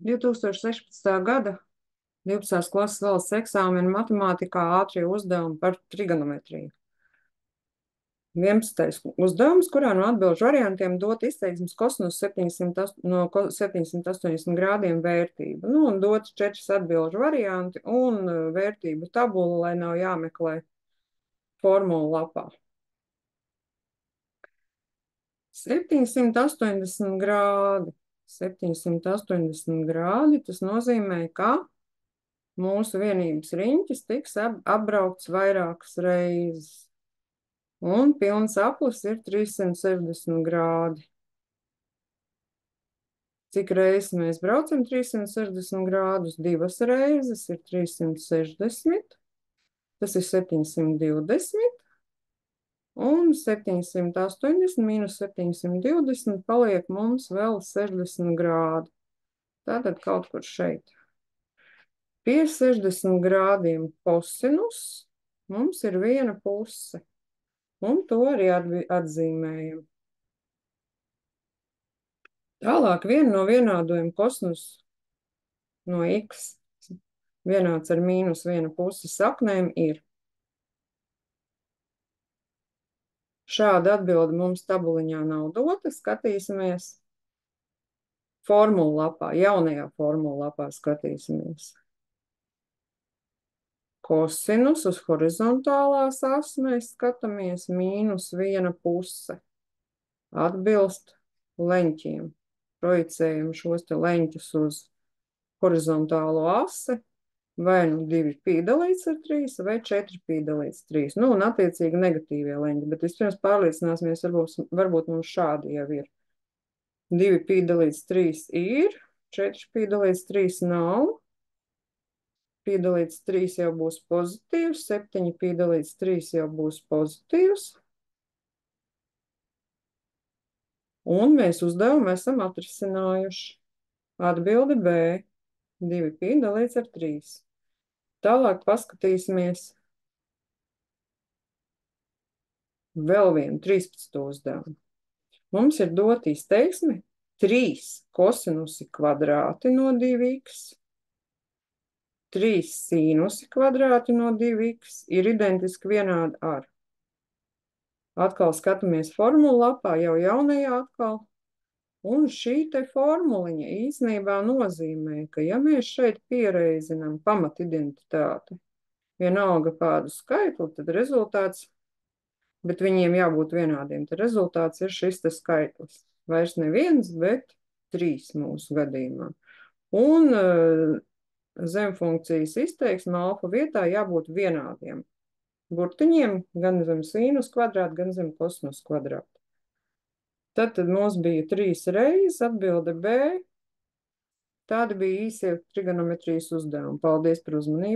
2016. gada 12. klases valsts eksāmena matemātikā ātrie uzdevumi par trigonometriju. 11. uzdevums, kurā no atbilžu variantiem dot izteiksmes kosinus 780 grādiem vērtību. Nu, un dot 4 atbilžu varianti un vērtību tabulu, lai nav jāmeklē formulu lapā. 780 grādi. 780 grādi, tas nozīmē, ka mūsu vienības riņķis tiks apbraukts vairākas reizes. Un pilns aplis ir 360 grādi. Cik reizes mēs braucam 360 grādus? 2 reizes ir 360. Tas ir 720. Un 780 mīnus 720 paliek mums vēl 60 grādi. Tātad kaut kur šeit. Pie 60 grādiem kosinus mums ir viena puse. Un to arī atzīmējam. Tālāk viena no vienādojuma kosinus no x vienāds ar mīnus viena pusi saknēm ir. Šāda atbilde mums tabuliņā nav dota. Skatīsimies formulu lapā, jaunajā formulu lapā skatīsimies. Kosinus uz horizontālās as mēs skatāmies mīnus viena puse. Atbilst leņķiem. Projicējam šos te leņķus uz horizontālo asi, vai nu 2π dalīts ar 3, vai 4π dalīts 3. Nu, un attiecīgi negatīvie leņķi, bet vispirms pārliecināsimies, varbūt mums šādi jau ir. 2π dalīts 3 ir, 4π dalīts 3 nav, π dalīts 3 jau būs pozitīvs, 7π dalīts 3 jau būs pozitīvs. Un mēs uzdevumu esam atrisinājuši. Atbilde B. 2π dalīts ar 3. Tālāk paskatīsimies vēl vienu 13. uzdevumu. Mums ir dot izteiksme 3 kosinusi kvadrāti no 2x, 3 sīnusi kvadrāti no 2x ir identiski vienādi ar. Atkal skatāmies formulu lapā, jau jaunajā atkal. Un šī te formuliņa īsnībā nozīmē, ka ja mēs šeit piereizinām pamatidentitāti, vienalga kādu skaitli, tad rezultāts, bet viņiem jābūt vienādiem, tad rezultāts ir šis te skaitlis. Vairs ne 1, bet 3 mūsu gadījumā. Un zem funkcijas izteiksme alfa vietā jābūt vienādiem burtiņiem, gan zem sīnus kvadrāta, gan zem kosinus kvadrāta. Tad mums bija 3 reizes, atbilde B. Tādi bija īsie trigonometrijas uzdevumi. Paldies par uzmanību.